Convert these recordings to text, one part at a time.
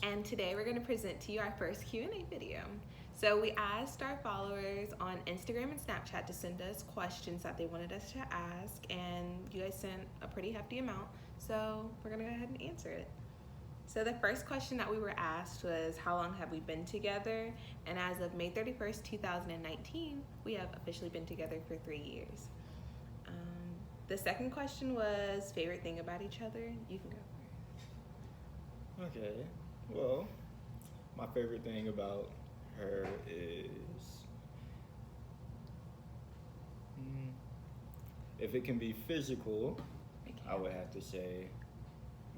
and today we're going to present to you our first Q&A video. So we asked our followers on Instagram and Snapchat to send us questions that they wanted us to ask, and you guys sent a pretty hefty amount, so we're going to go ahead and answer it. So the first question that we were asked was, how long have we been together? And as of May 31st, 2019, we have officially been together for 3 years. The second question was, favorite thing about each other? You can go. Okay, well, my favorite thing about her is, if it can be physical, I would have to say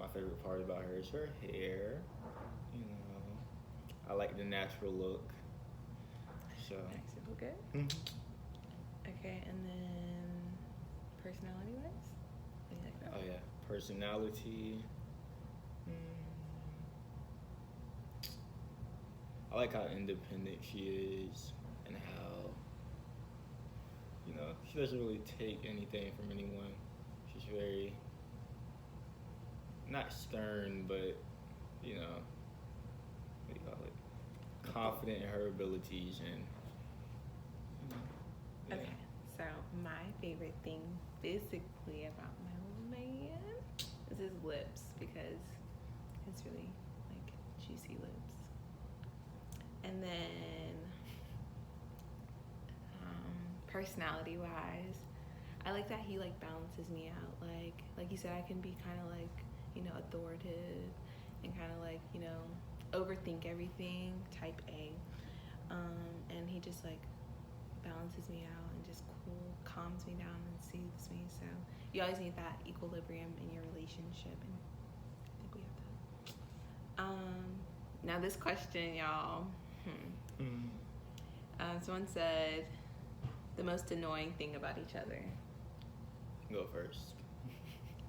my favorite part about her is her hair. You know, I like the natural look. So. Nice and good. Okay, and then personality-wise? What do you like about? Oh yeah, personality. I like how independent she is and how, you know, she doesn't really take anything from anyone. She's very, not stern, but, you know, what do you call it? Confident in her abilities and, yeah. Okay, so my favorite thing physically about my man is his lips, because it's really like juicy lips. And then personality wise, I like that he like balances me out. Like you said, I can be kind of like, you know, authoritative and kind of like, you know, overthink everything, type A. And he just like balances me out and just calms me down and soothes me. So you always need that equilibrium in your relationship, and I think we have that. Now this question, y'all. Someone said the most annoying thing about each other. Go first.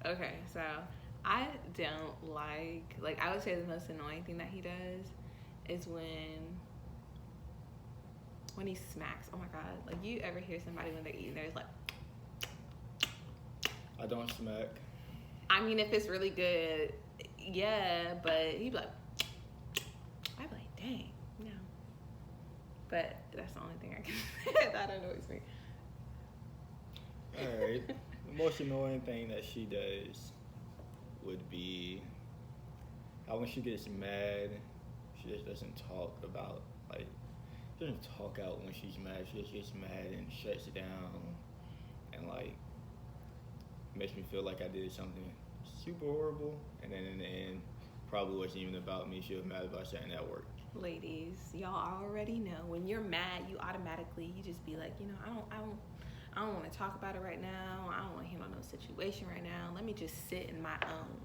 Okay, so I don't like I would say the most annoying thing that he does is when he smacks. Oh my god, like, you ever hear somebody when they're eating, they're like, I don't smack. I mean, if it's really good, yeah, but he'd be like, I'd be like, dang, no. But that's the only thing I can say that annoys me. Alright, the most annoying thing that she does would be how when she gets mad, she just doesn't talk about, like, doesn't talk out when she's mad. She just gets mad and shuts it down and, like, makes me feel like I did something super horrible, and then in the end, probably wasn't even about me. She was mad about something at work. Ladies, y'all already know when you're mad, you just be like, you know, I don't want to talk about it right now. I don't want to handle no situation right now. Let me just sit in my own,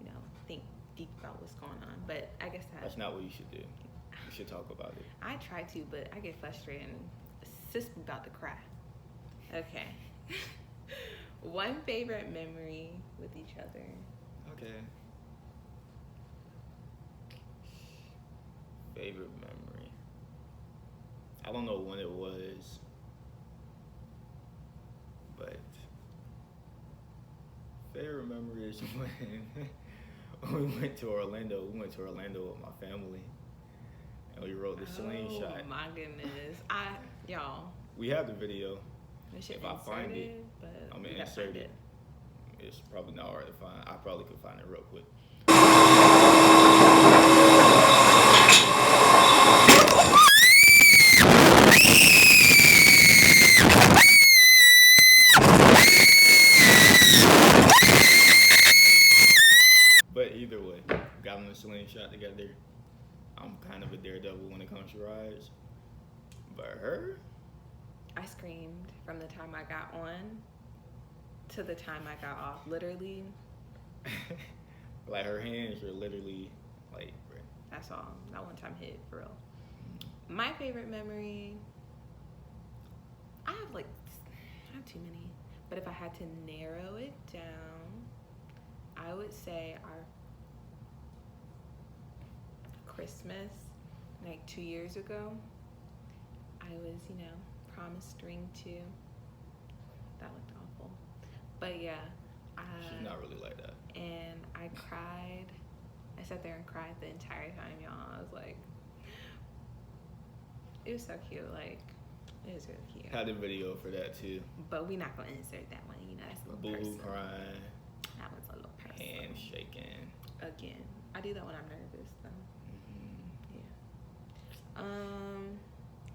you know, think deep about what's going on. But I guess that's not what you should do. You should talk about it. I try to, but I get frustrated and sis about to cry. Okay. One favorite memory with each other. Okay. Favorite memory. I don't know when it was, but favorite memory is when we went to Orlando. We went to Orlando with my family, and we rode the slingshot. Oh my goodness. Y'all. We have the video. If I find it, but I'm gonna insert it. It's probably not hard to find. I probably could find it real quick. But either way, got in the slingshot together. I'm kind of a daredevil when it comes to rides. But her? I screamed from the time I got on to the time I got off. Literally. Like, her hands are literally, like... That's all. That one time hit, for real. My favorite memory... I have too many. But if I had to narrow it down, I would say our Christmas, like 2 years ago. I was, you know, promised ring to. That looked awful. But yeah. She's not really like that. And I cried I sat there and cried the entire time, y'all. I was like, it was so cute. Like, it was really cute. Had a video for that too. But we not gonna insert that one. You know, that's a little Boo personal. crying. That one's a little personal. Hand shaking. Again, I do that when I'm nervous, though. Yeah.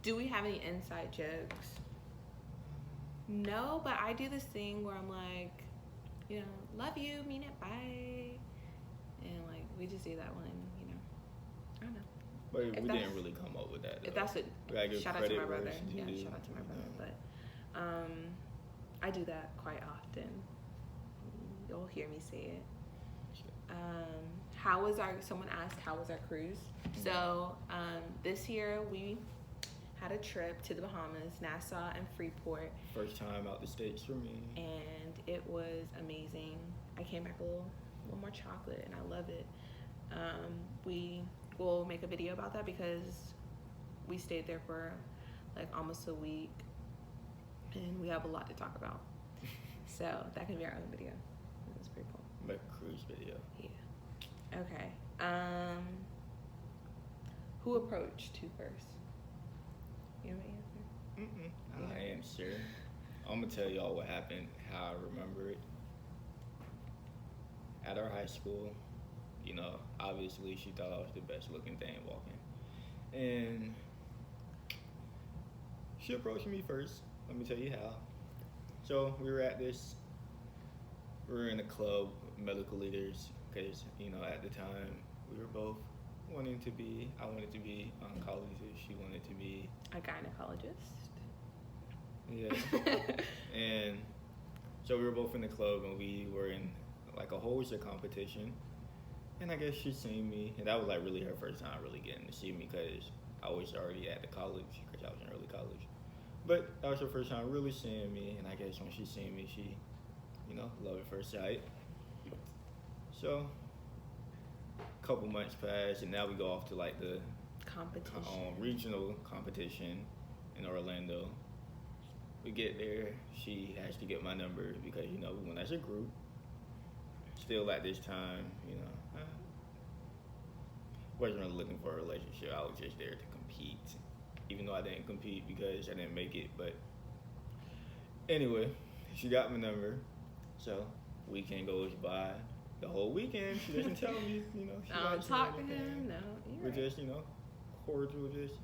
Do we have any inside jokes? No, but I do this thing where I'm like, you know, love you, mean it, bye. And like, we just do that one, you know. I don't know. But we didn't really come up with that, though. If that's what, shout out to my brother. Yeah, shout out to my brother. But I do that quite often. You'll hear me say it. Someone asked, how was our cruise? So this year we had a trip to the Bahamas, Nassau and Freeport. First time out the States for me. And it was amazing. I came back a little more chocolate, and I love it. We will make a video about that because we stayed there for like almost a week, and we have a lot to talk about. So that can be our own video. It was pretty cool. Make a cruise video. Yeah. Okay. Who approached who first? You have an answer? I answer. I'm gonna tell y'all what happened, how I remember it. At our high school, you know, obviously she thought I was the best looking thing walking. And she approached me first. Let me tell you how. So we were in a club, medical leaders, because, you know, at the time we were both I wanted to be oncologist, she wanted to be a gynecologist. Yeah. And so we were both in the club, and we were in like a hoser competition. And I guess she seen me, and that was like really her first time really getting to see me, because I was already at the college, because I was in early college. But that was her first time really seeing me, and I guess when she seen me, she, you know, love at first sight. So a couple months passed, and now we go off to like the regional competition in Orlando. We get there, she has to get my number because, you know, we went as a group. Still at this time, you know, wasn't really looking for a relationship. I was just there to compete, even though I didn't compete because I didn't make it. But anyway, she got my number. So weekend goes by. The whole weekend, she doesn't tell me, you know. She don't talk to him, no. We're just, you know, cordial, just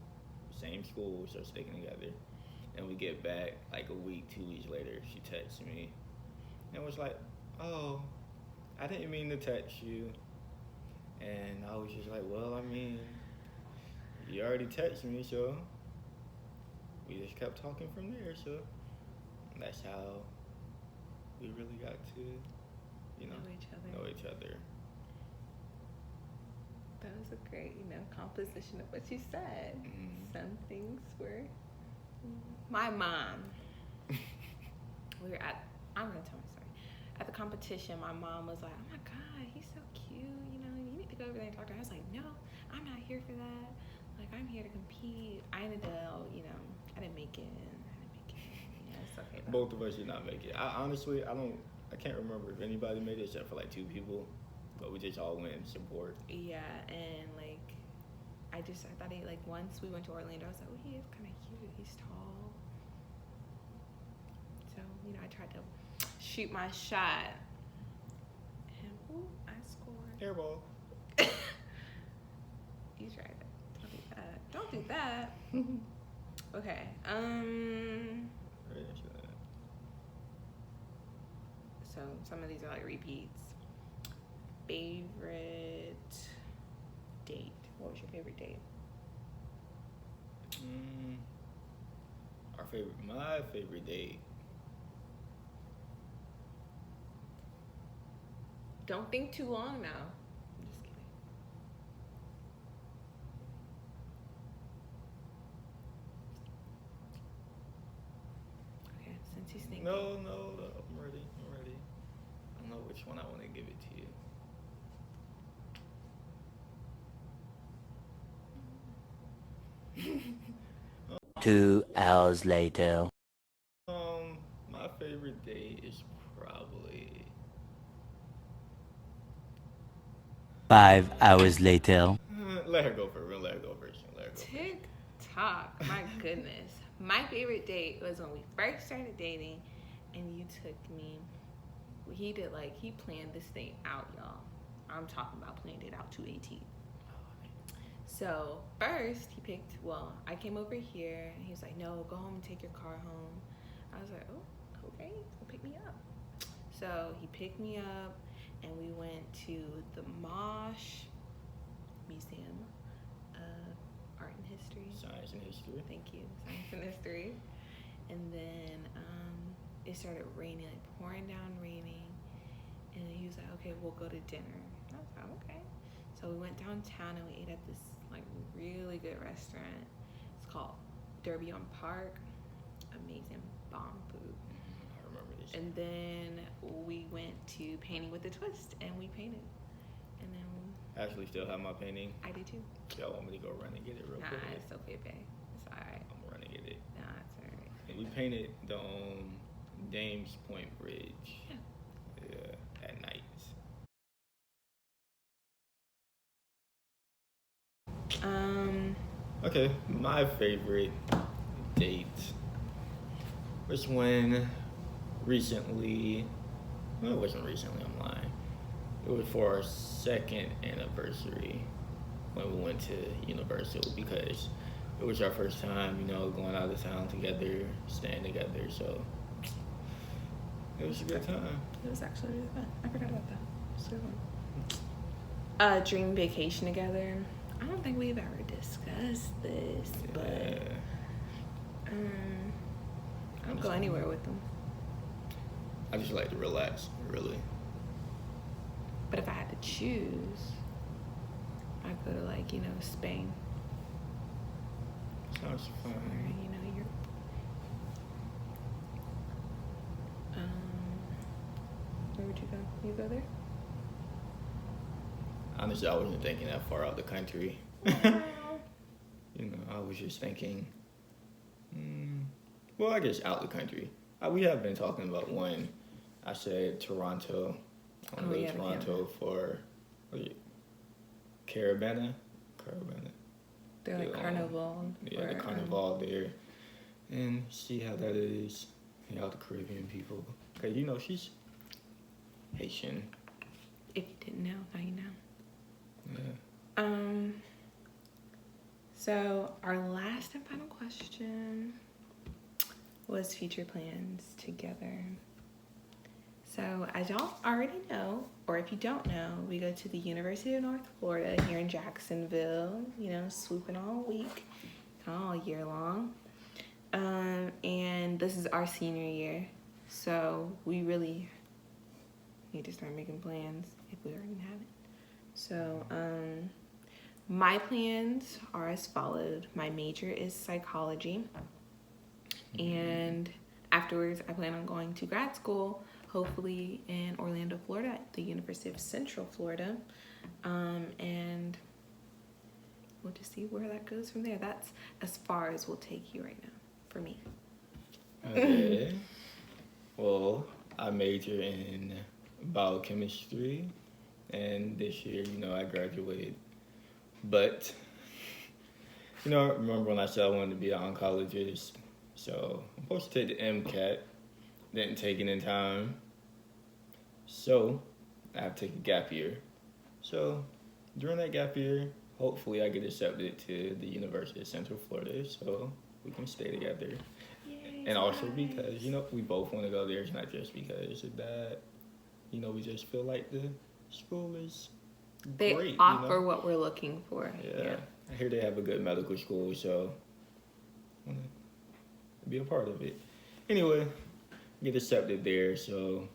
same school, so sticking together. And we get back like a week, 2 weeks later, she texts me and was like, oh, I didn't mean to text you. And I was just like, well, I mean, you already texted me, so we just kept talking from there. So that's how we really got to, you know each other. That was a great, you know, composition of what you said. Mm-hmm. Some things were. My mom. I'm gonna tell my story. At the competition, my mom was like, "Oh my God, he's so cute. You know, you need to go over there and talk to him." I was like, "No, I'm not here for that. Like, I'm here to compete." I ended up, you know, I didn't make it. Yeah, it's okay though. Both of us did not make it. I can't remember if anybody made it except for like 2 people, but we just all went in support. Yeah, and like, I thought he, like, once we went to Orlando, I was like, oh, he is kind of cute. He's tall. So, you know, I tried to shoot my shot. And, ooh, I scored. Airball. You tried it. Don't do that. Okay. So some of these are like repeats. Favorite date. What was your favorite date? My favorite date. Don't think too long now. I'm just kidding. Okay, since he's thinking. No, I'm ready. I know which one I want to give it to you. 2 hours later. My favorite day is probably 5 hours later. Let her go first. We'll let her go first. Let her go first. TikTok. My goodness. My favorite date was when we first started dating, and you took me. He planned this thing out, y'all. I'm talking about planned it out to a T. So first he picked. Well, I came over here, and he was like, "No, go home and take your car home." I was like, "Oh, okay, so pick me up." So he picked me up, and we went to the Mosh Museum of Art and History. Science and history. Thank you, Science and History. And then it started raining, like pouring down raining. And then he was like, "Okay, we'll go to dinner." I was like, "Okay." So we went downtown and we ate at this like really good restaurant. It's called Derby on Park. Amazing bomb food. I remember this. And then we went to Painting with a Twist, and we painted. And then I actually still have my painting. I did too. Y'all want me to go run and get it real Nah, quick? it's okay, babe. It's alright. I'm gonna run and get it. Nah, it's alright. And we painted the Dames Point Bridge. Yeah. Yeah, at night. Okay, my favorite date was when recently. Well, it wasn't recently. I'm lying. It was for our second anniversary when we went to Universal because it was our first time, going out of town together, staying together. So it was a good time. It was actually really fun. I forgot about that. It was really fun. Dream vacation together. I don't think we've ever discussed this, but I'll go anywhere with them. I just like to relax, really. But if I had to choose, I'd go to Spain. Sounds fun. Or, Europe. Where would you go? You go there? Honestly, I wasn't thinking that far out the country. I was just thinking, well, I guess out the country. We have been talking about one. I said Toronto. I want to go to Toronto for Carabana. They're like carnival. Yeah, the carnival there. And see how that is. All the Caribbean people. Okay, she's Haitian. If you didn't know, now you know. Yeah. So our last and final question was future plans together. So as y'all already know, or if you don't know, we go to the University of North Florida here in Jacksonville, swooping all week, all year long. And this is our senior year. So we really need to start making plans if we already haven't. So, my plans are as followed. My major is psychology. And afterwards, I plan on going to grad school, hopefully in Orlando, Florida, at the University of Central Florida. And we'll just see where that goes from there. That's as far as we'll take you right now, for me. Okay. Well, I major in biochemistry. And this year, I graduated. But, remember when I said I wanted to be an oncologist? So, I'm supposed to take the MCAT. Didn't take it in time. So, I have to take a gap year. So, during that gap year, hopefully I get accepted to the University of Central Florida so we can stay together. Yay, and also because, we both want to go there. It's not just because of that. We just feel like the school is they great. offer what we're looking for. Yeah. I hear they have a good medical school, so I want to be a part of it. Anyway, get accepted there. So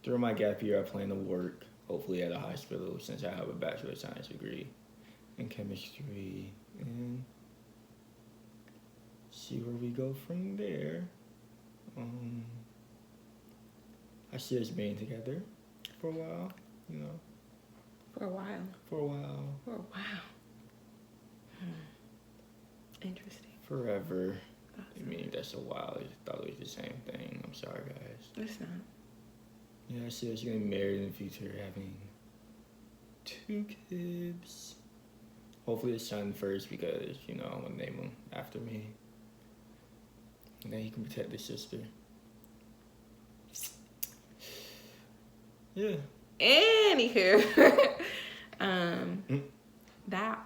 during my gap year, I plan to work, hopefully at a hospital, since I have a Bachelor of Science degree in chemistry, and see where we go from there. I see us being together for a while, For a while. For a while. For a while. Interesting. Forever. Awesome. I mean, that's a while. I thought it was the same thing. I'm sorry, guys. It's not. Yeah, I see us getting married in the future, having 2 kids. Hopefully a son first because, you know, I'm going to name him after me. And then he can protect his sister. Yeah. Anywho, that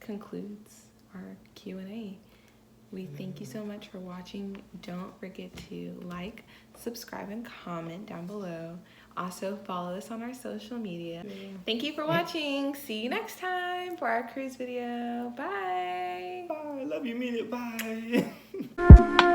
concludes our Q&A. We thank you so much for watching. Don't forget to like, subscribe, and comment down below. Also, follow us on our social media. Thank you for watching. See you next time for our cruise video. Bye. Bye. Love you, mean it. Bye.